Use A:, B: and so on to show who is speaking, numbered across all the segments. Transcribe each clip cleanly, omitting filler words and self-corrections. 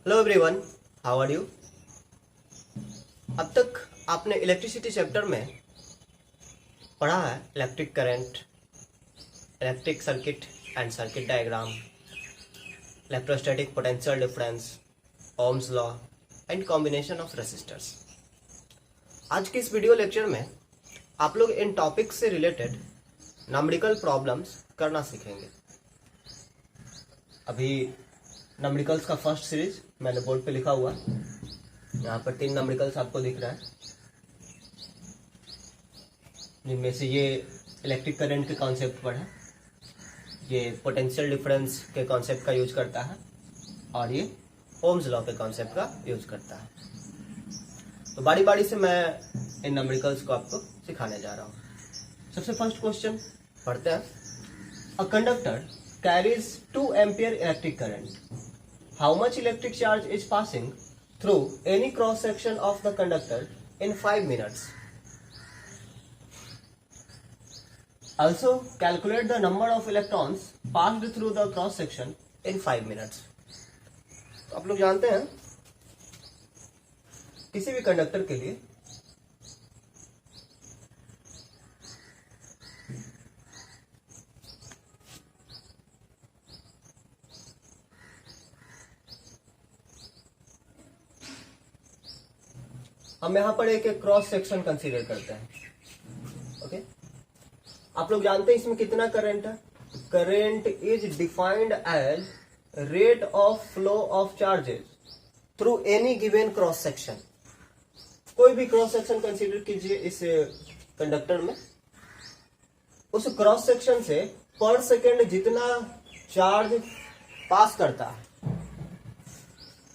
A: Hello everyone, how are you. अब तक आपने इलेक्ट्रिसिटी चैप्टर में पढ़ा है electric current, electric circuit and circuit diagram, electrostatic potential difference, Ohm's law and combination of resistors. आज के इस वीडियो लेक्चर में आप लोग इन टॉपिक्स से रिलेटेड नंबरिकल प्रॉब्लम्स करना सीखेंगे। अभी नंबरिकल्स का फर्स्ट सीरीज मैंने बोर्ड पे लिखा हुआ, यहाँ पर 3 नंबरिकल्स आपको दिख रहा है, जिनमें से ये इलेक्ट्रिक करंट के कॉन्सेप्ट पर है, ये पोटेंशियल डिफरेंस के कॉन्सेप्ट का यूज करता है और ये ओम्स लॉ के कॉन्सेप्ट का यूज करता है। तो बारी बारी से मैं इन नंबरिकल्स को आपको सिखाने जा रहा हूँ। सबसे फर्स्ट क्वेश्चन पढ़ते हैं। A conductor carries 2 ampere electric current. How much electric charge is passing through any cross section of the conductor in 5 minutes? Also calculate the number of electrons passed through the cross section in 5 minutes. तो आप लोग जानते हैं किसी भी conductor के लिए हम यहाँ पर एक क्रॉस सेक्शन कंसीडर करते हैं। ओके, आप लोग जानते हैं इसमें कितना करंट है। Current is defined as rate of flow of charges through any given cross section. कोई भी क्रॉस सेक्शन कंसीडर कीजिए इस कंडक्टर में, उस क्रॉस सेक्शन से पर सेकेंड जितना चार्ज पास करता है,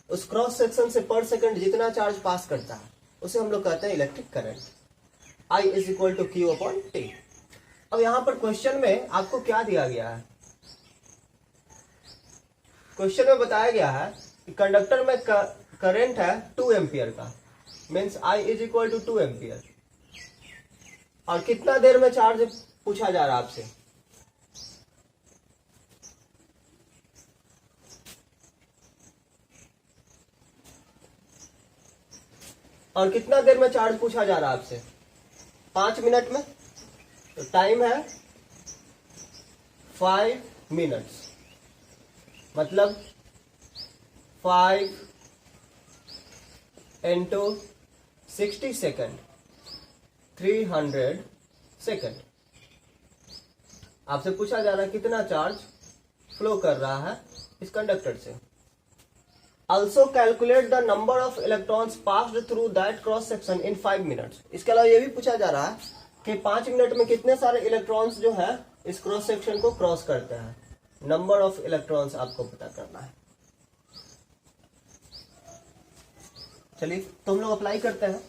A: उस क्रॉस सेक्शन से पर सेकेंड जितना चार्ज पास करता है उसे हम लोग कहते हैं electric current. I is equal to Q upon T. अब यहां पर क्वेश्चन में आपको क्या दिया गया है? क्वेश्चन में बताया गया है कि कंडक्टर में करंट है 2 एम्पियर का, means I is equal to 2 ampere. और कितना देर में चार्ज पूछा जा रहा है आपसे? और कितना देर में चार्ज पूछा जा रहा है आपसे? 5 मिनट में। तो टाइम है 5 मिनट्स, मतलब 5 इंटू 60 सेकेंड 300 सेकेंड। आपसे पूछा जा रहा है कितना चार्ज फ्लो कर रहा है इस कंडक्टर से। Also calculate the number of electrons passed through that cross section in 5 minutes. इसके अलावा ये भी पूछा जा रहा है कि 5 मिनट में कितने सारे इलेक्ट्रॉन्स जो है इस क्रॉस सेक्शन को क्रॉस करते हैं। नंबर ऑफ इलेक्ट्रॉन्स आपको पता करना है। चलिए तो हम लोग अप्लाई करते हैं।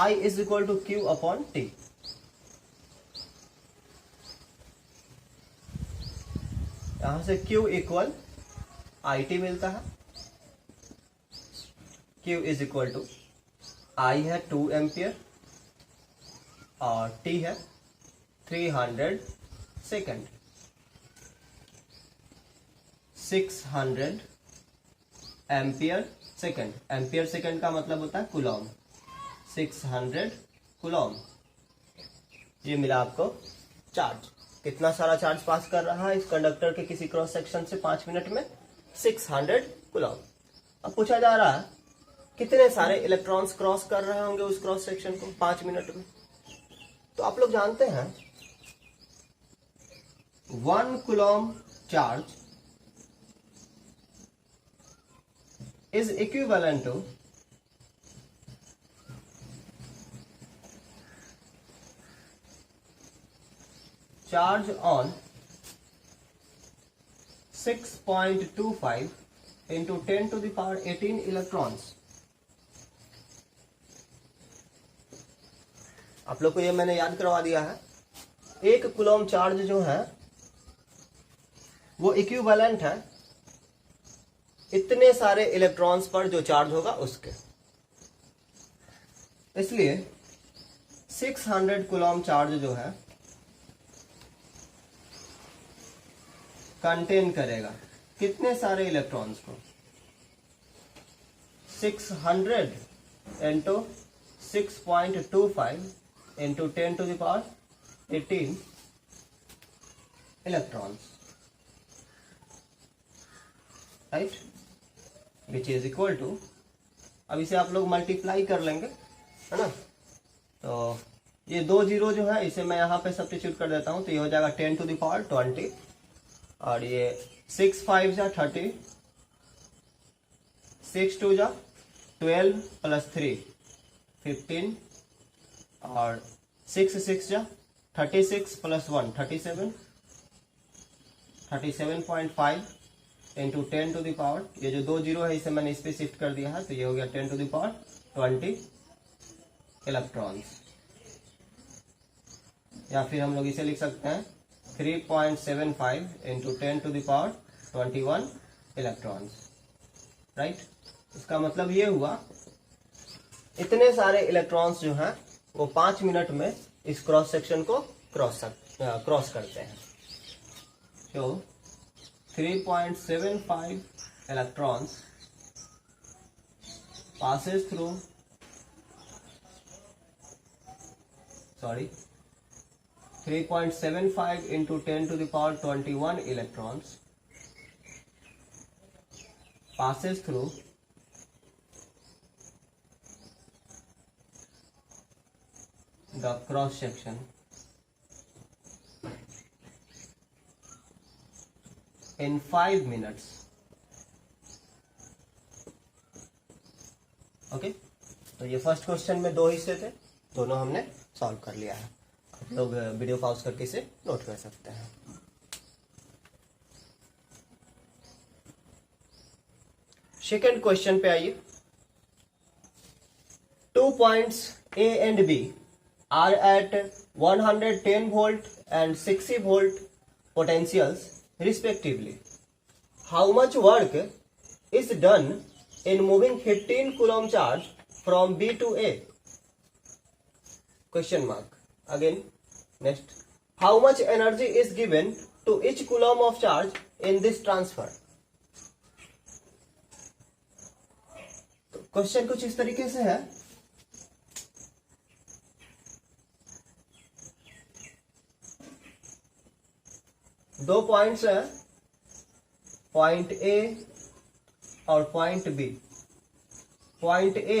A: I is equal to Q upon T. यहां से Q इक्वल IT मिलता है। Q is equal to I है 2 एम्पियर और T है 300 second. 600 ampere second. Ampere second का मतलब होता है कूलॉम। 600 कूलॉम। ये मिला आपको चार्ज। कितना सारा चार्ज पास कर रहा है इस कंडक्टर के किसी क्रॉस सेक्शन से 5 मिनट में? 600 कूलॉम। अब पूछा जा रहा है कितने सारे इलेक्ट्रॉन्स क्रॉस कर रहे होंगे उस क्रॉस सेक्शन को 5 मिनट में। तो आप लोग जानते हैं 1 coulomb charge is equivalent to charge on 6.25 into 10 to the power 18 electrons. आप लोग को ये मैंने याद करवा दिया है। 1 कूलॉम चार्ज जो है वो इक्विवेलेंट है इतने सारे इलेक्ट्रॉन्स पर जो चार्ज होगा उसके। इसलिए 600 कूलॉम चार्ज जो है कंटेन करेगा कितने सारे इलेक्ट्रॉन्स को? 600 into 6.25 into 10 to the power 18 electrons, right, which is equal to, अब इसे आप लोग मल्टीप्लाई कर लेंगे, है ना। तो ये 2 जीरो जो है इसे मैं यहाँ पे सब्स्टिट्यूट कर देता हूँ, तो ये हो जाएगा 10 टू द पावर 20, और ये 6 5 जा 30, 6 2 जा 12 प्लस 3 15, और 6 6 जा 36 plus 1 37, 37.5 into 10 to the power, ये जो 2 जीरो है इसे मैंने इस पे शिफ्ट कर दिया है, तो ये हो गया 10 टू द पावर 20 इलेक्ट्रॉन्स, या फिर हम लोग इसे लिख सकते हैं 3.75 into 10 to the power 21 electrons, right. इसका मतलब ये हुआ इतने सारे इलेक्ट्रॉन्स जो हैं वो 5 मिनट में इस क्रॉस सेक्शन को क्रॉस करते हैं। तो 3.75 electrons passes through 3.75 into 10 to the power 21 electrons passes through the cross section in 5 minutes. Okay, तो ये फर्स्ट क्वेश्चन में 2 हिस्से थे, दोनों हमने सॉल्व कर लिया है। आप लोग वीडियो पॉज करके इसे नोट कर सकते हैं। सेकंड क्वेश्चन पे आइए। 2 points A and B are at 110 volt and 60 volt potentials respectively. How much work is done in moving 15 coulomb charge from B to A? Question mark. Again, next. How much energy is given to each coulomb of charge in this transfer? तो question कुछ इस तरीके से है। दो points है, point A और point B. Point A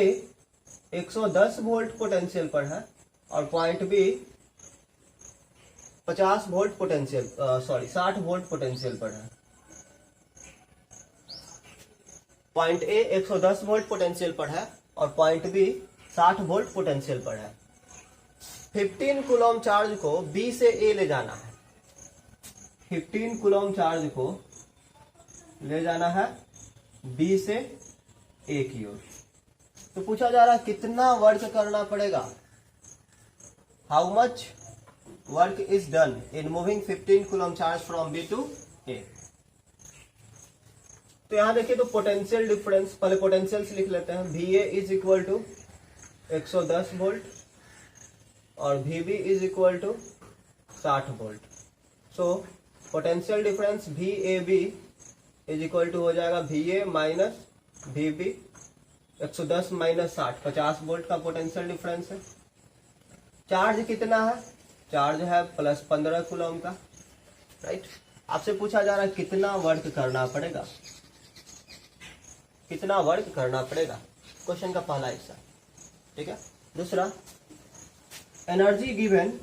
A: 110 volt potential पर है और point B 50 volt potential 60 volt potential पर है। पॉइंट ए 110 वोल्ट पोटेंशियल पर है और पॉइंट बी 60 वोल्ट पोटेंशियल पर है। 15 कूलम चार्ज को बी से ए ले जाना है। 15 कूलम चार्ज को ले जाना है बी से ए की ओर। तो पूछा जा रहा है कितना वर्क करना पड़ेगा। How much work is done in moving 15 coulomb charge from B to A. तो यहां देखिए, तो पोटेंशियल डिफरेंस, पहले पोटेंशियल्स लिख लेते हैं। V A is equal to 110 volt और V B is equal to 60 volt. So potential difference V A B is equal to हो जाएगा V A minus V B. 110 minus 60, 50 volt का potential difference है। Charge कितना है? Charge है plus 15 coulomb का, right. आपसे पूछा जा रहा है कितना वर्क करना पड़ेगा, कितना वर्क करना पड़ेगा, क्वेश्चन का पहला हिस्सा, ठीक है। दूसरा, energy given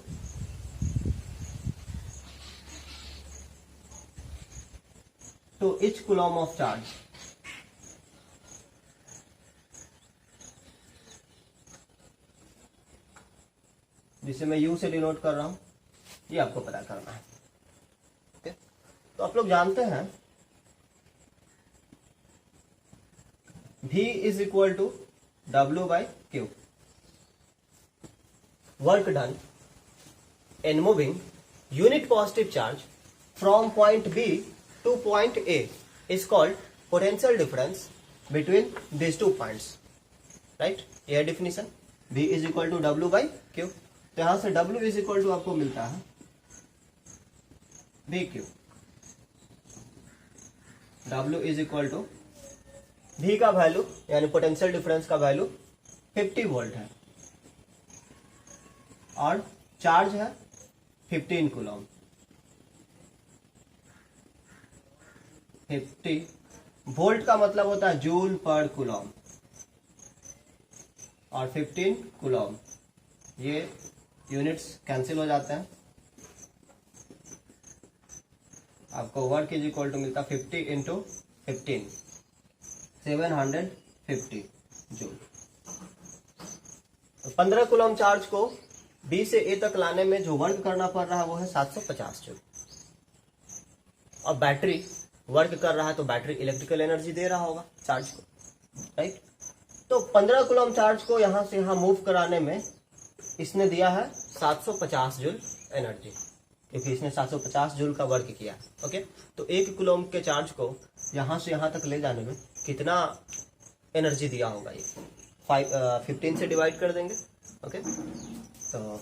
A: to each coulomb of charge। जिसे मैं U से डिनोट कर रहा हूं, ये आपको पता करना है। ओके, तो आप लोग जानते हैं V is equal to W by Q। Work done in moving unit positive charge from point B to point A is called potential difference between these 2 points, right। यह definition V is equal to W by Q। तो यहां से W is equal to आपको मिलता है BQ। W is equal to V का value यानी potential difference का वैल्यू 50 वोल्ट है और चार्ज है 15 कूलम। 50 वोल्ट का मतलब होता है जूल पर कूलम और 15 कूलम, ये यूनिट्स कैंसिल हो जाते हैं। आपको वर्क इज इक्वल टू मिलता 50 इंटू 15 750 जूल। तो 15 कूलम चार्ज को B से A तक लाने में जो वर्क करना पड़ रहा है वो है 750 जूल। और बैटरी वर्क कर रहा है तो बैटरी इलेक्ट्रिकल एनर्जी दे रहा होगा चार्ज को, राइट। तो 15 कूलम चार्ज को यहां से यहां मूव कराने में इसने दिया है 750 जूल एनर्जी, क्योंकि इसने 750 जूल का वर्क किया। ओके, तो 1 कूलम के चार्ज को यहां से यहां तक ले जाने में कितना एनर्जी दिया होगा, ये 15 से डिवाइड कर देंगे। ओके, तो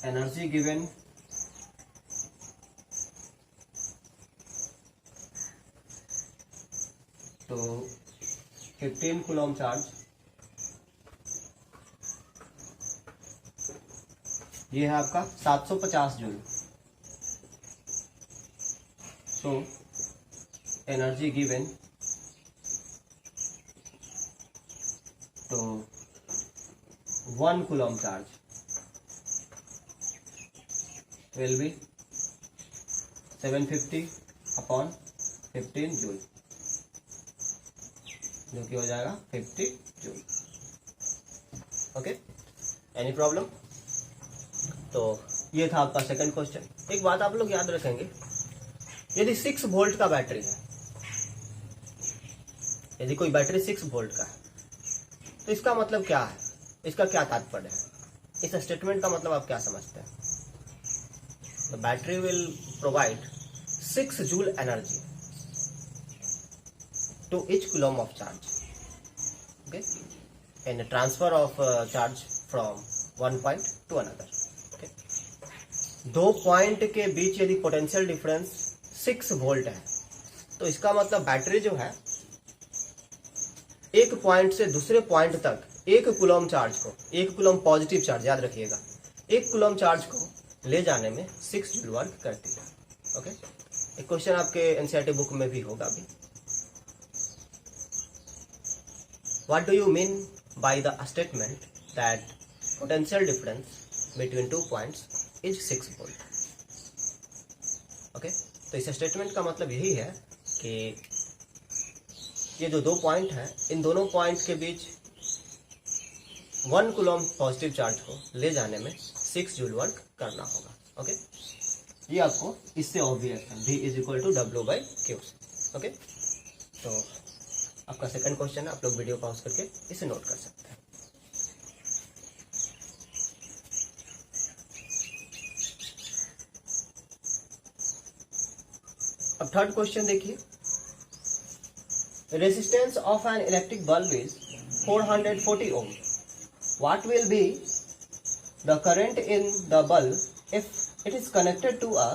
A: एनर्जी गिवन तो 15 कूलम चार्ज, ये है आपका 750 जूल। सो एनर्जी गिवन तो 1 coulomb charge will be 750 upon 15 joule, जो कि हो जाएगा 50 जूल। Okay, any problem? तो ये था आपका सेकंड क्वेश्चन। एक बात आप लोग याद रखेंगे, यदि 6 वोल्ट का बैटरी है, यदि कोई बैटरी 6 वोल्ट का है, तो इसका मतलब क्या है, इसका क्या तात्पर्य है, इस स्टेटमेंट का मतलब आप क्या समझते हैं? The battery will provide 6 joule energy to each coulomb of charge, okay, and a transfer of charge from one point to another. Okay, दो पॉइंट के बीच यदि पोटेंशियल डिफरेंस 6 वोल्ट है, तो इसका मतलब बैटरी जो है एक पॉइंट से दूसरे पॉइंट तक 1 कूलम चार्ज को, 1 कूलम पॉजिटिव चार्ज याद रखिएगा, 1 कूलम चार्ज को ले जाने में 6 जूल वर्क करती है। ओके, एक क्वेश्चन आपके एनसीईआरटी बुक में भी होगा अभी। What do you mean by the statement that potential difference between 2 points is 6 volt? Okay, तो इस स्टेटमेंट का मतलब यही है कि ये जो 2 पॉइंट हैं, इन दोनों पॉइंट के बीच 1 कूलम पॉजिटिव चार्ज को ले जाने में 6 जूल वर्क करना होगा। ओके, ये आपको इससे ऑब्वियस है, V is equal to W/Q। Okay, तो आपका सेकंड क्वेश्चन है, आप लोग वीडियो पॉज करके इसे नोट कर सकते हैं। अब थर्ड क्वेश्चन देखिए, resistance of an electric bulb is 440 ohm. What will be the current in the bulb if it is connected to a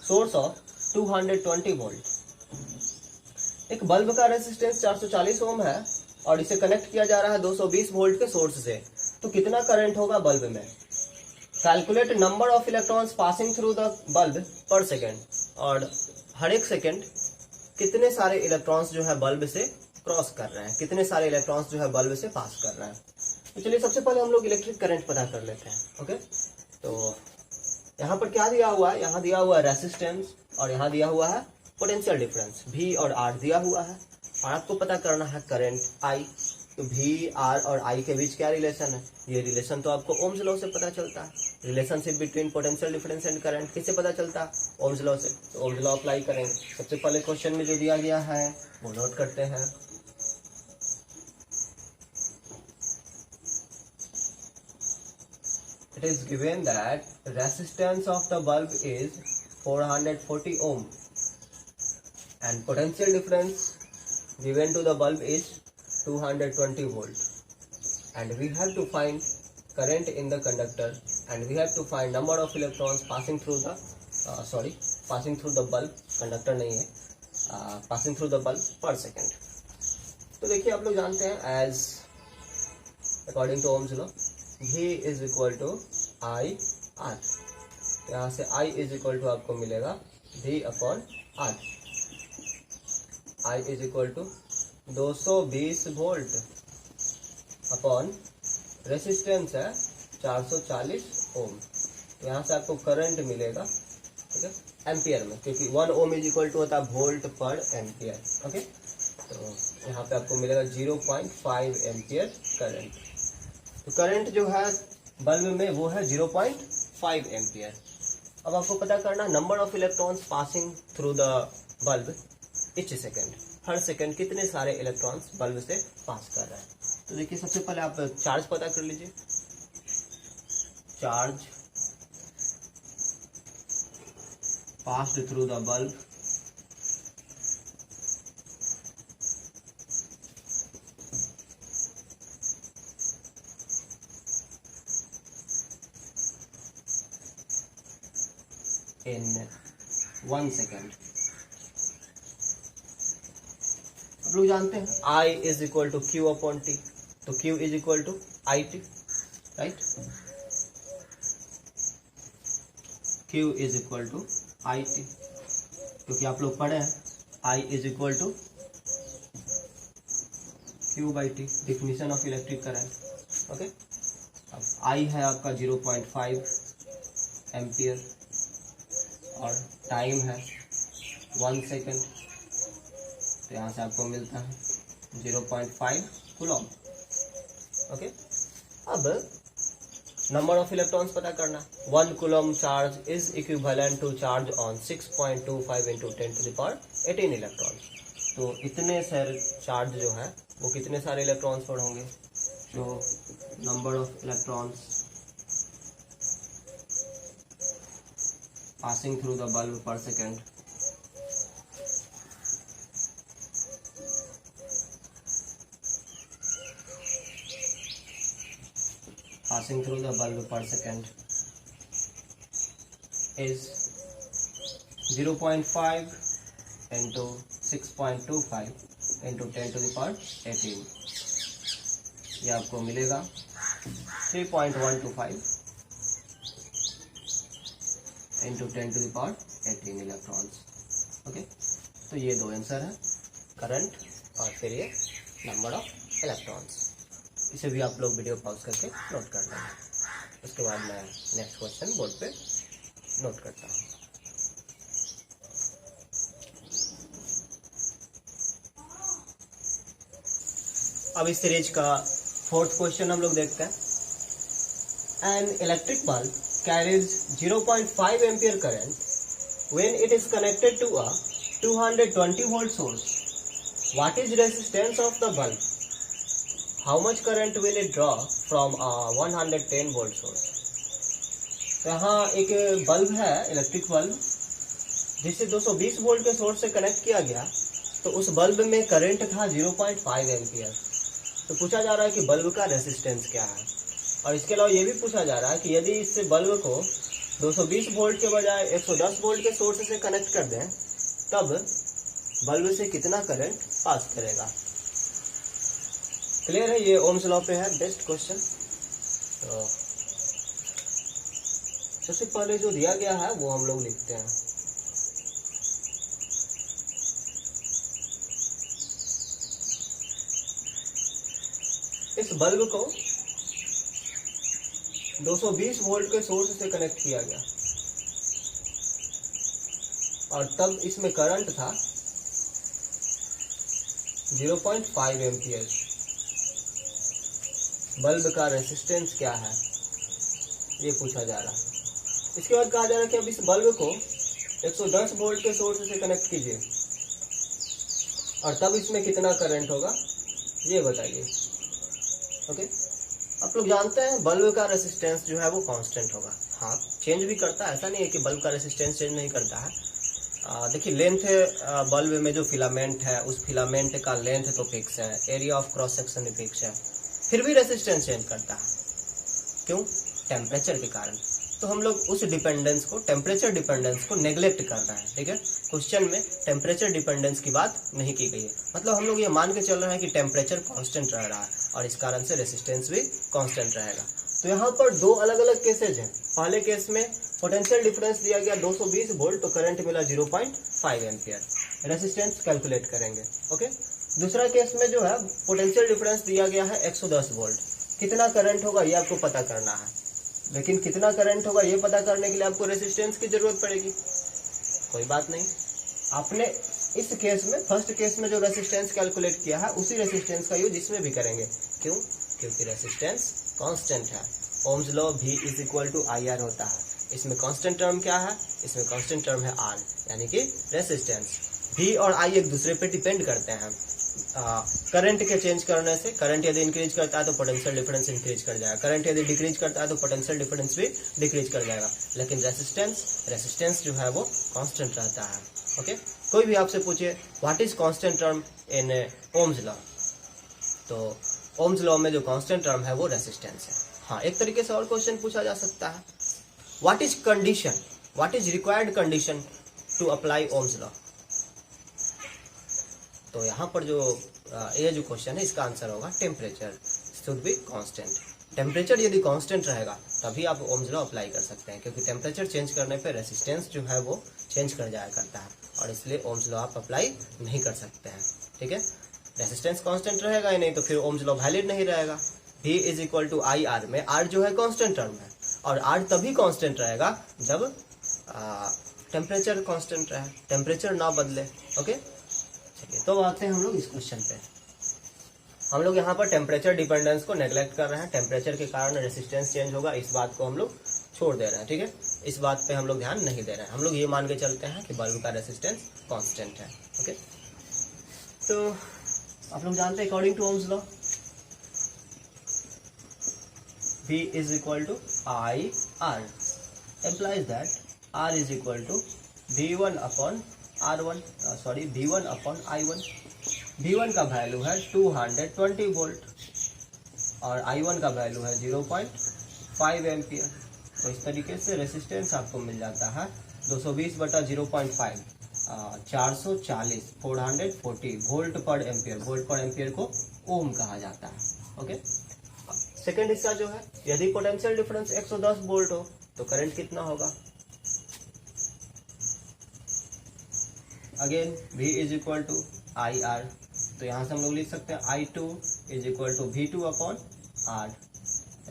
A: source of 220 volt. एक बल्ब का रेजिस्टेंस 440 ओम है और इसे कनेक्ट किया जा रहा है 220 वोल्ट के सोर्स से, तो कितना करंट होगा बल्ब में? Calculate number of electrons passing through the bulb पर सेकेंड, और हर एक सेकेंड कितने सारे इलेक्ट्रॉन्स जो है बल्ब से क्रॉस कर रहे हैं, कितने सारे इलेक्ट्रॉन्स जो है बल्ब से पास कर रहे हैं। तो चलिए सबसे पहले हम लोग इलेक्ट्रिक करंट पता कर लेते हैं। ओके, तो यहाँ पर क्या दिया हुआ है, यहाँ दिया हुआ है रेसिस्टेंस और यहाँ दिया हुआ है पोटेंशियल डिफरेंस V और R दिया हुआ है, और आपको पता करना है करंट I। तो V, R और I के बीच क्या रिलेशन है? ये रिलेशन तो आपको ओम्स लॉ से पता चलता है। Relationship between potential difference and current किससे पता चलता है? ओम्स लॉ से। तो ओम्स लॉ अप्लाई करेंगे। सबसे पहले क्वेश्चन में जो दिया गया है वो नोट करते हैं। It is given that resistance of the bulb is 440 ohm and potential difference given to the bulb is 220 volt, and we have to find current in the conductor, and we have to find number of electrons passing through the bulb conductor नहीं है, passing through the bulb पर second. तो देखिए आप लोग जानते हैं as according to Ohm's law V is equal to I R. यहाँ से I इज इक्वल टू आपको मिलेगा V upon R। I is equal to 220 volt upon resistance है 440 ओम। यहाँ से आपको करंट मिलेगा, ठीक है, एम्पियर में, क्योंकि 1 ओम इज इक्वल टू होता है वोल्ट पर एम्पियर। ओके, तो यहाँ पे आपको मिलेगा 0.5 एम्पियर करंट। तो करंट जो है बल्ब में वो है 0.5 एम्पियर। अब आपको पता करना number of electrons passing through the bulb each second. Her second कितने सारे इलेक्ट्रॉन्स बल्ब से पास कर रहे हैं। तो देखिए सबसे पहले आप चार्ज पता कर लीजिए। Charge passed through the bulb in 1 second। आप लोग जानते हैं I is equal to Q upon T, तो Q is equal to IT, right. Q is equal to IT, क्योंकि आप लोग पढ़े हैं I is equal to Q by T, definition of electric current. Okay, अब I है आपका 0.5 ampere और टाइम है 1 सेकेंड, तो यहाँ से आपको मिलता है 0.5 कूलॉम। ओके, अब नंबर ऑफ इलेक्ट्रॉन्स पता करना। 1 coulomb charge is equivalent to charge on 6.25 into 10 to the power 18 electrons. तो इतने सारे चार्ज जो है वो कितने सारे इलेक्ट्रॉन्स पर होंगे। तो number of electrons passing through the bulb per second passing through the bulb per second is 0.5 into 6.25 into 10 to the power 18। ये आपको मिलेगा 3.125 into 10 to the power 18 electrons. Okay, तो ये दो आंसर है, करंट और फिर ये नंबर ऑफ इलेक्ट्रॉन्स। इसे भी आप लोग वीडियो पॉज करके नोट कर लेंगे। उसके बाद मैं नेक्स्ट क्वेश्चन बोर्ड पे नोट करता हूँ। अब इस सीरीज का 4th क्वेश्चन हम लोग देखते हैं। N electric bulb carries 0.5 ampere current when it is connected to a 220 volt source. What is resistance of the bulb? How much current will it draw from a 110 volt source? यहाँ एक bulb है, electric bulb, जिसे 220 volt के source से connect किया गया। तो उस बल्ब में करंट था 0.5 एम्पियर। तो पूछा जा रहा है कि बल्ब का रेसिस्टेंस क्या है, और इसके अलावा ये भी पूछा जा रहा है कि यदि इस बल्ब को 220 वोल्ट के बजाय 110 वोल्ट के सोर्स से कनेक्ट कर दें तब बल्ब से कितना करंट पास करेगा। क्लियर है, ये ओम्स लॉ पे है, बेस्ट क्वेश्चन। तो सबसे पहले जो दिया गया है वो हम लोग लिखते हैं। इस बल्ब को 220 वोल्ट के सोर्स से कनेक्ट किया गया और तब इसमें करंट था 0.5 एम्पियर। बल्ब का रेसिस्टेंस क्या है ये पूछा जा रहा है। इसके बाद कहा जा रहा है कि अब इस बल्ब को 110 वोल्ट के सोर्स से कनेक्ट कीजिए और तब इसमें कितना करंट होगा ये बताइए। ओके, आप लोग जानते हैं बल्ब का रेसिस्टेंस जो है वो कांस्टेंट होगा। हाँ, चेंज भी करता है, ऐसा नहीं है कि बल्ब का रेसिस्टेंस चेंज नहीं करता है। देखिए लेंथ बल्ब में जो फिलामेंट है उस फिलामेंट का लेंथ तो फिक्स है, एरिया ऑफ क्रॉस सेक्शन भी फिक्स है, फिर भी रेसिस्टेंस चेंज करता है। क्यों? टेम्परेचर के कारण। तो हम लोग उस डिपेंडेंस को, टेम्परेचर डिपेंडेंस को नेग्लेक्ट कर रहे हैं, ठीक है। क्वेश्चन में टेम्परेचर डिपेंडेंस की बात नहीं की गई है। मतलब हम लोग ये मान के चल रहे हैं कि टेम्परेचर कांस्टेंट रह रहा है और इस कारण से रेसिस्टेंस भी कांस्टेंट रहेगा। तो यहाँ पर दो अलग अलग केसेज हैं। पहले केस में पोटेंशियल डिफरेंस दिया गया 220 वोल्ट, तो करंट मिला 0.5 एम्पियर। रेसिस्टेंस कैलकुलेट करेंगे। ओके, दूसरा केस में जो है पोटेंशियल डिफरेंस दिया गया है 110 वोल्ट। कितना करंट होगा ये आपको पता करना है, लेकिन कितना करंट होगा ये पता करने के लिए आपको रेसिस्टेंस की जरूरत पड़ेगी। कोई बात नहीं, आपने इस केस में फर्स्ट केस में जो रेसिस्टेंस कैलकुलेट किया है उसी रेसिस्टेंस का यूज इसमें भी करेंगे। क्यों? क्योंकि रेसिस्टेंस कांस्टेंट है। Ohm's law V is equal to IR होता है। इसमें कांस्टेंट टर्म क्या है? इसमें कांस्टेंट टर्म है R, यानी कि रेसिस्टेंस। V और I एक दूसरे पे डिपेंड करते हैं। करंट के चेंज करने से, करंट यदि इंक्रीज करता है तो पोटेंशियल डिफरेंस इंक्रीज कर जाएगा, करंट यदि डिक्रीज करता है तो पोटेंशियल डिफरेंस भी डिक्रीज कर जाएगा। लेकिन रेसिस्टेंस जो है वो कांस्टेंट रहता है। ओके, कोई भी आपसे पूछे what is constant term in ohms law, तो ओम्स लॉ में जो कांस्टेंट टर्म है वो रेसिस्टेंस है। हाँ, एक तरीके से और क्वेश्चन पूछा जा सकता है, what is condition, what is required condition to apply Ohm's law. तो यहाँ पर जो ये जो क्वेश्चन है इसका आंसर होगा temperature should be constant. Temperature यदि कांस्टेंट रहेगा तभी आप ओम्स लॉ अप्लाई कर सकते हैं, क्योंकि टेम्परेचर चेंज करने पे रेसिस्टेंस जो है वो चेंज कर जाया करता है और इसलिए ओम्स लॉ आप अप्लाई नहीं कर सकते हैं। ठीक है, रेसिस्टेंस कांस्टेंट रहेगा ही नहीं तो फिर ओम्स लॉ वैलिड नहीं रहेगा। V is equal to IR में R जो है कांस्टेंट टर्म है और R तभी कांस्टेंट रहेगा जब टेम्परेचर कांस्टेंट रहे, टेम्परेचर ना बदले। ओके, चलिए तो आते हैं हम लोग इस क्वेश्चन पे। हम लोग यहाँ पर टेम्परेचर डिपेंडेंस को नेग्लेक्ट कर रहे हैं। टेम्परेचर के कारण रेसिस्टेंस चेंज होगा, इस बात को हम लोग छोड़ दे रहे हैं। ठीक है, इस बात पे हम लोग ध्यान नहीं दे रहे हैं। हम लोग ये मान के चलते हैं कि बल्ब का रेसिस्टेंस कांस्टेंट है। ओके, तो आप लोग जानते हैं according to Ohm's law V is equal to IR implies that R is equal to V1 upon R1 V1 upon I1। V1 का वैल्यू है 220 वोल्ट और I1 का वैल्यू है 0.5 एम्पियर। तो इस तरीके से रेसिस्टेंस आपको मिल जाता है 220 बटा 0.5 440 वोल्ट पर एम्पियर। वोल्ट पर एम्पियर को ओम कहा जाता है। ओके, सेकेंड हिस्सा जो है, यदि पोटेंशियल डिफरेंस 110 वोल्ट हो तो करंट कितना होगा। Again V is equal to IR, तो यहां से हम लोग लिख सकते हैं I2 is equal to V2 upon R।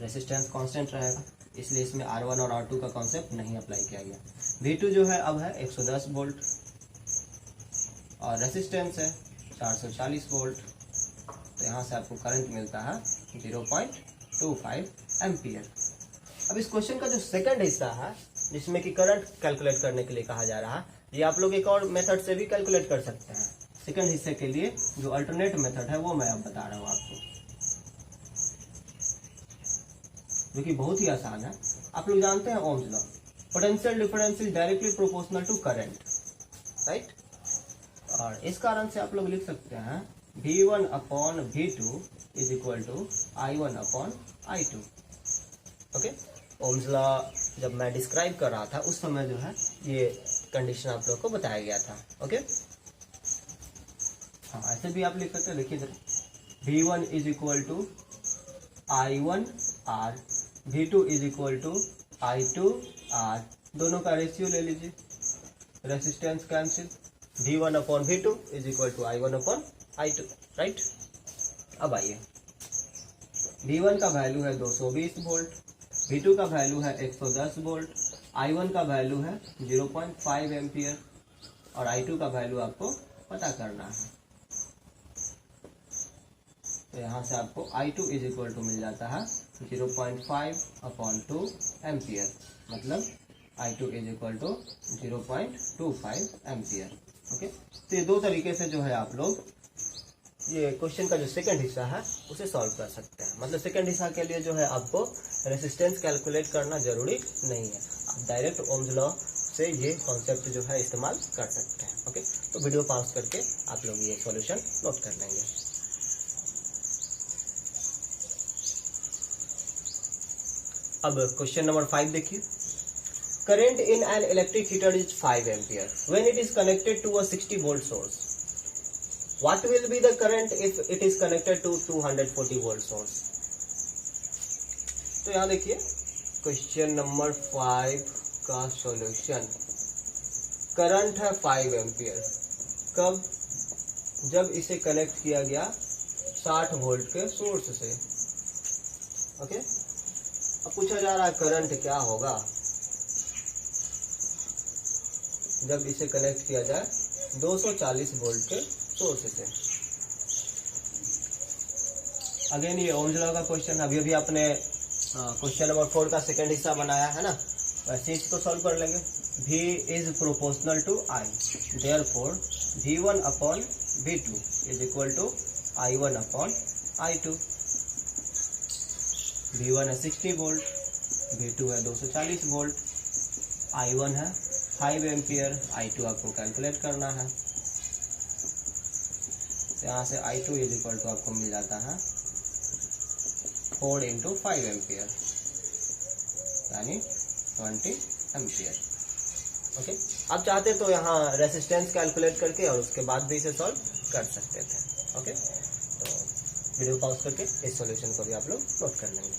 A: Resistance constant रहेगा इसलिए इसमें R1 और R2 का कॉन्सेप्ट नहीं अप्लाई किया गया। V2 जो है अब है 110 वोल्ट और रेसिस्टेंस है 440 वोल्ट, तो यहाँ से आपको करंट मिलता है 0.25 एम्पियर। अब इस क्वेश्चन का जो सेकंड हिस्सा है जिसमें कि करंट कैलकुलेट करने के लिए कहा जा रहा है, ये आप लोग एक और मेथड से भी कैलकुलेट कर सकते हैं। सेकंड हिस्से के लिए जो अल्टरनेट मेथड है वो मैं अब बता रहा हूँ आपको, जो कि बहुत ही आसान है। आप लोग जानते हैं Ohm's law, potential difference is directly proportional to current, right. और इस कारण से आप लोग लिख सकते हैं V1 upon V2 is equal to I1 upon I2। Okay, Ohm's law जब मैं डिस्क्राइब कर रहा था उस समय जो है ये कंडीशन आप लोग को बताया गया था। ओके, हाँ ऐसे भी आप लिख सकते हैं। देखिए इधर V1 is equal to I1 R, V2 is equal to I2 R, दोनों का रेशियो ले लीजिए, resistance cancel, V1 upon V2 is equal to I1 upon I2, right. अब आइए, V1 का वैल्यू है 220 वोल्ट, V2 का वैल्यू है 110 वोल्ट, I1 का वैल्यू है 0.5 एम्पियर और I2 का वैल्यू आपको पता करना है। तो यहाँ से आपको I2 इज इक्वल टू मिल जाता है 0.5 अपॉन 2 एम्पियर, मतलब I2 is equal to 0.25 ampere. Okay, तो ये दो तरीके से जो है आप लोग ये क्वेश्चन का जो सेकंड हिस्सा है उसे सॉल्व कर सकते हैं। मतलब सेकंड हिस्सा के लिए जो है आपको रेसिस्टेंस कैलकुलेट करना जरूरी नहीं है, आप डायरेक्ट ओम्स लॉ से ये कॉन्सेप्ट जो है इस्तेमाल कर सकते हैं। ओके, तो वीडियो पॉज करके आप लोग ये सॉल्यूशन नोट कर लेंगे। अब क्वेश्चन नंबर 5 देखिए, current in an electric heater is 5 ampere when it is connected to a 60 volt source. What will be the current if it is connected to 240 volt source? तो यहाँ देखिए question number 5 का solution. Current है 5 ampere, कब? जब इसे connect किया गया 60 वोल्ट के सोर्स से। ओके, अब पूछा जा रहा है करंट क्या होगा जब इसे कनेक्ट किया जाए 240 वोल्ट के सोर्स से। अगेन ये ओम्स लॉ का क्वेश्चन, अभी अभी आपने क्वेश्चन नंबर 4 का सेकंड हिस्सा बनाया है ना, वैसे इसको सॉल्व कर लेंगे। V is proportional to I, therefore V1 upon V2 is equal to I1 upon I2। V1 है 60 वोल्ट, V2 है 240 वोल्ट, I1 है 5 एम्पियर, I2 आपको कैलकुलेट करना है। यहाँ से I2 इज इक्वल टू आपको मिल जाता है 4 इंटू 5 एम्पियर यानी 20 एम्पियर। ओके, आप चाहते तो यहाँ रेसिस्टेंस कैलकुलेट करके और उसके बाद भी इसे सॉल्व कर सकते थे। ओके, तो वीडियो पॉज करके इस सॉल्यूशन को भी आप लोग नोट कर लेंगे।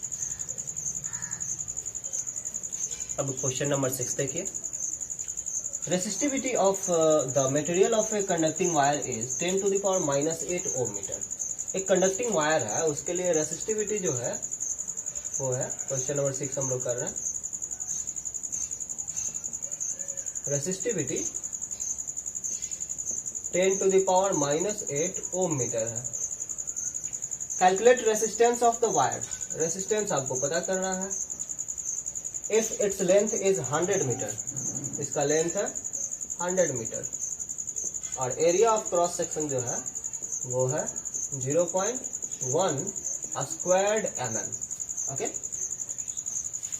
A: अब क्वेश्चन नंबर 6 देखिए। Resistivity of the material of a conducting wire is 10 to the power -8 ohm metre. एक कंडक्टिंग वायर है, उसके लिए रेसिस्टिविटी जो है वो है, क्वेश्चन नंबर 6 हम लोग कर रहे हैं। Resistivity 10 to the power -8 ohm metre है। Calculate resistance of the wire. Resistance आपको पता करना है। If it's length is 100 metre, इसका लेंथ है 100 मीटर और एरिया ऑफ क्रॉस सेक्शन जो है वो है 0.1 स्क्वायर्ड mm। ओके,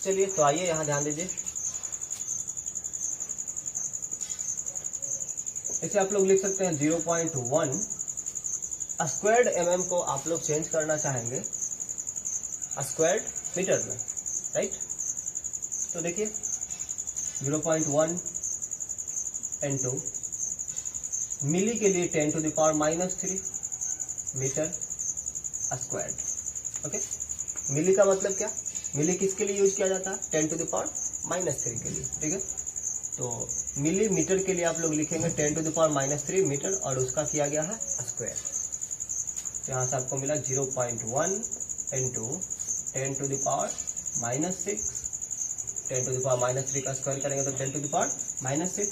A: चलिए तो आइए यहाँ ध्यान दीजिए। इसे आप लोग लिख सकते हैं 0.1 स्क्वायर्ड mm को आप लोग चेंज करना चाहेंगे स्क्वायर्ड मीटर में, राइट? तो देखिए 0.1 इंटू मिली के लिए 10 to the power -3 metre squared. Okay, milli का मतलब क्या? मिली किसके लिए यूज किया जाता है? 10 टू द पावर -3 के लिए, ठीक है? तो मिलीमीटर के लिए आप लोग लिखेंगे 10 टू द पावर -3 मीटर और उसका किया गया है स्क्वायर। तो यहाँ से आपको मिला 0.1 into 10 to the power -6, 10 to the power -3 का स्क्वायर करेंगे तो 10 to the power -6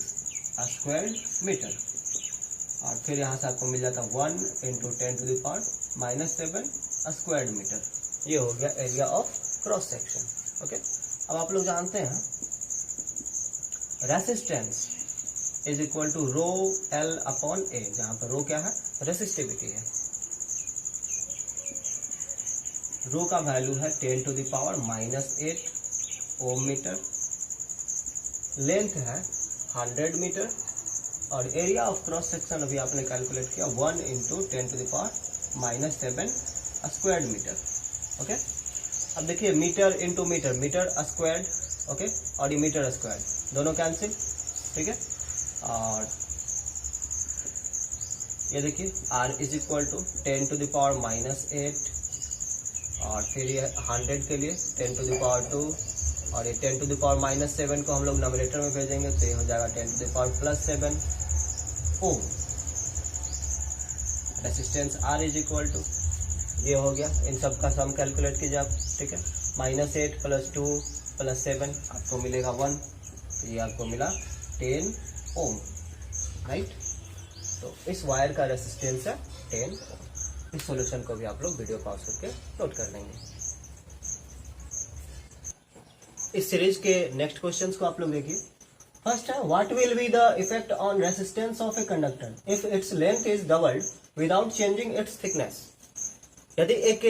A: square metre. और फिर यहाँ से आपको मिल जाता 1 into 10 to the power -7 square metre. ये हो गया area of cross section. Okay, अब आप लोग जानते हैं resistance is equal to rho L upon A, जहां पर रो क्या है? रेसिस्टिविटी है। रो का वैल्यू है 10 to the power -8 ohm metre, length है 100 मीटर और एरिया ऑफ क्रॉस सेक्शन अभी आपने कैलकुलेट किया 1 into 10 to the power -7 square metre. Okay, अब देखिए metre into metre, metre squared, okay, और ये मीटर स्क्वायर्ड दोनों कैंसिल, ठीक है? और ये देखिए R is equal to 10 to the power -8 और फिर ये 100 के लिए 10 टू द पावर 2 और ये 10 टू द पावर -7 को हम लोग नंबरेटर में भेजेंगे तो ये हो जाएगा 10 to the power +7 ohm. Resistance R is equal to, ये हो गया, इन सब का सम कैलकुलेट कीजिए आप, ठीक है? -8 + 2 + 7 आपको मिलेगा 1, तो ये आपको मिला 10 ओम, राइट? तो इस वायर का रेसिस्टेंस है 10 ओम। इस सॉल्यूशन को भी आप लोग वीडियो पॉज करके नोट कर लेंगे। इस सीरीज के नेक्स्ट क्वेश्चंस को आप लोग देखिए। फर्स्ट है, what will be the effect on resistance of a conductor if it's length is doubled without changing it's thickness. यदि एक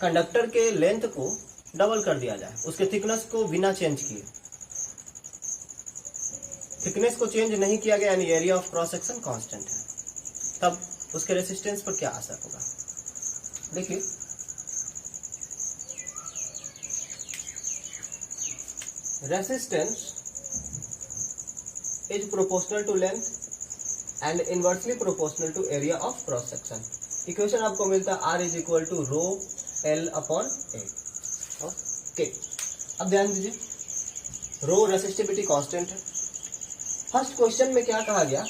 A: कंडक्टर के लेंथ को डबल कर दिया जाए, उसके थिकनेस को बिना चेंज किए, थिकनेस को चेंज नहीं किया गया यानी area of cross section constant है, तब उसके रेसिस्टेंस पर क्या असर होगा? देखिए resistance is proportional to length and inversely proportional to area of cross section. Equation आपको मिलता है R is equal to rho L upon A। Okay, अब ध्यान दीजिए, रो रेसिस्टिविटी कांस्टेंट है। फर्स्ट क्वेश्चन में क्या कहा गया,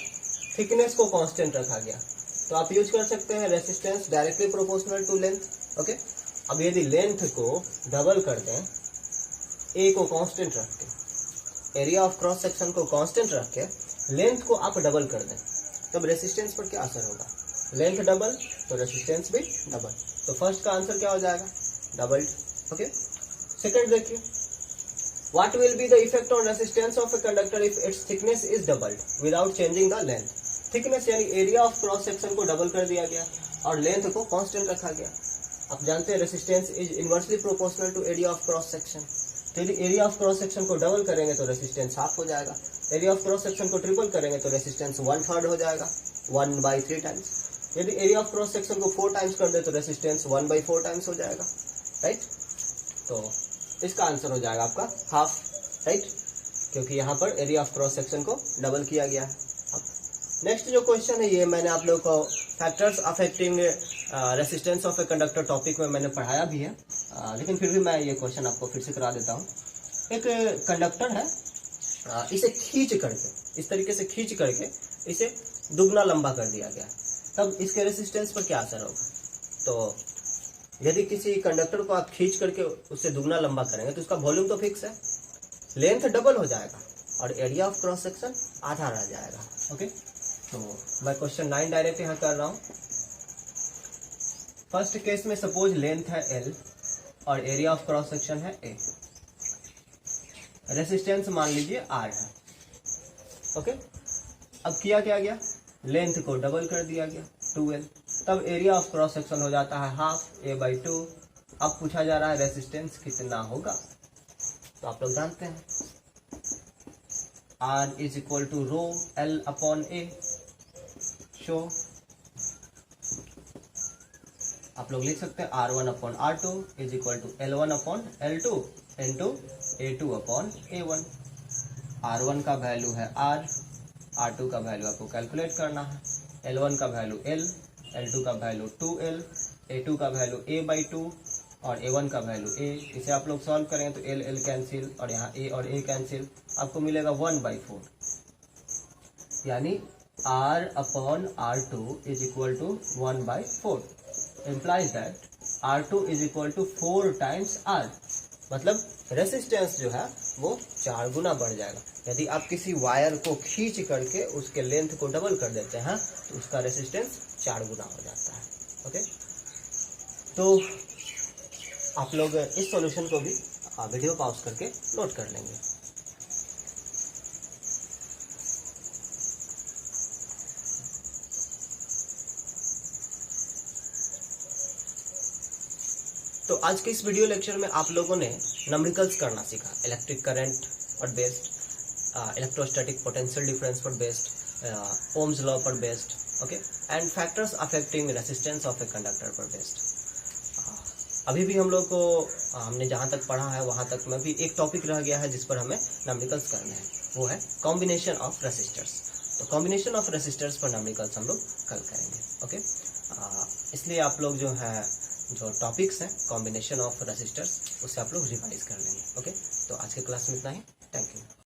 A: थिकनेस को कांस्टेंट रखा गया, तो आप यूज कर सकते हैं resistance directly proportional to length. Okay, अब यदि लेंथ को डबल कर दें, ए को कांस्टेंट रख के, एरिया ऑफ क्रॉस सेक्शन को कांस्टेंट रख के लेंथ को आप डबल कर दें, तब रेसिस्टेंस पर क्या असर होगा, लेंथ डबल तो रेसिस्टेंस भी डबल। तो फर्स्ट का आंसर क्या हो जाएगा, डबल्ड। ओके, सेकंड देखिए, what will be the effect on resistance of a conductor if its thickness is doubled without changing the length। Thickness यानी एरिया ऑफ क्रॉस सेक्शन को double कर दिया गया और लेंथ को कांस्टेंट रखा गया। आप जानते हैं resistance is inversely proportional to area of cross section. तो यदि एरिया ऑफ क्रॉस सेक्शन को डबल करेंगे तो रेसिस्टेंस हाफ हो जाएगा, एरिया ऑफ क्रॉस सेक्शन को ट्रिपल करेंगे तो रेसिस्टेंस 1/3 हो जाएगा, 1/3 टाइम्स। यदि एरिया ऑफ क्रॉस सेक्शन को 4 टाइम्स कर दे तो रेसिस्टेंस 1/4 टाइम्स हो जाएगा, राइट। तो इसका आंसर हो जाएगा आपका हाफ, राइट, क्योंकि यहाँ पर एरिया ऑफ क्रॉस सेक्शन को डबल किया गया है। नेक्स्ट जो क्वेश्चन है, ये मैंने आप लोगों को factors affecting resistance of a conductor topic में मैंने पढ़ाया भी है, लेकिन फिर भी मैं ये क्वेश्चन आपको फिर से करा देता हूँ। एक कंडक्टर है, इसे खींच करके, इस तरीके से खींच करके इसे दुगना लंबा कर दिया गया, तब इसके रेसिस्टेंस पर क्या असर होगा। तो यदि किसी कंडक्टर को आप खींच करके उससे दुगना लंबा करेंगे तो उसका वॉल्यूम तो फिक्स है, लेंथ डबल हो जाएगा और एरिया ऑफ क्रॉस सेक्शन आधा रह जाएगा। ओके, तो मैं क्वेश्चन 9 डायरेक्ट यहाँ कर रहा हूँ। फर्स्ट केस में सपोज लेंथ है L और एरिया ऑफ क्रॉस सेक्शन है A, रेसिस्टेंस मान लीजिए R है। ओके, अब किया क्या गया, लेंथ को डबल कर दिया गया 2L, तब एरिया ऑफ क्रॉस सेक्शन हो जाता है हाफ A/2। अब पूछा जा रहा है रेसिस्टेंस कितना होगा, तो आप लोग जानते हैं R is equal to rho L upon A। So आप लोग लिख सकते हैं R1 upon R2 is equal to L1 upon L2 into A2 upon A1। R1 का वैल्यू है R, R2 का वैल्यू आपको कैलकुलेट करना है, L1 का वैल्यू L, L2 का वैल्यू 2L, A2 का वैल्यू A/2 और A1 का वैल्यू A। इसे आप लोग सॉल्व करेंगे तो L L कैंसिल और यहाँ A और A कैंसिल, आपको मिलेगा 1/4, यानी R upon R2 is equal to 1/4, implies that R2 is equal to 4 times R। मतलब रेसिस्टेंस जो है वो 4 गुना बढ़ जाएगा। यदि आप किसी वायर को खींच करके उसके लेंथ को डबल कर देते हैं तो उसका रेसिस्टेंस 4 गुना हो जाता है। ओके, तो आप लोग इस सॉल्यूशन को भी वीडियो पॉज करके नोट कर लेंगे। तो आज के इस वीडियो लेक्चर में आप लोगों ने नंबरिकल्स करना सीखा, इलेक्ट्रिक करंट पर बेस्ड, इलेक्ट्रोस्टैटिक पोटेंशियल डिफरेंस पर बेस्ड, ओम्स लॉ पर based, okay, and factors affecting resistance of a conductor पर बेस्ड। अभी भी हम लोग को हमने जहाँ तक पढ़ा है वहाँ तक में भी एक टॉपिक रह गया है जिस पर हमें नंबरिकल्स करने हैं, वो है कॉम्बिनेशन ऑफ रेसिस्टर्स। तो कॉम्बिनेशन ऑफ रेसिस्टर्स पर नंबरिकल्स हम लोग कल करेंगे। ओके, इसलिए आप लोग जो है जो टॉपिक्स हैं कॉम्बिनेशन ऑफ रेसिस्टर्स उसे आप लोग रिवाइज कर लेंगे। ओके, तो आज के क्लास में इतना ही। Thank you.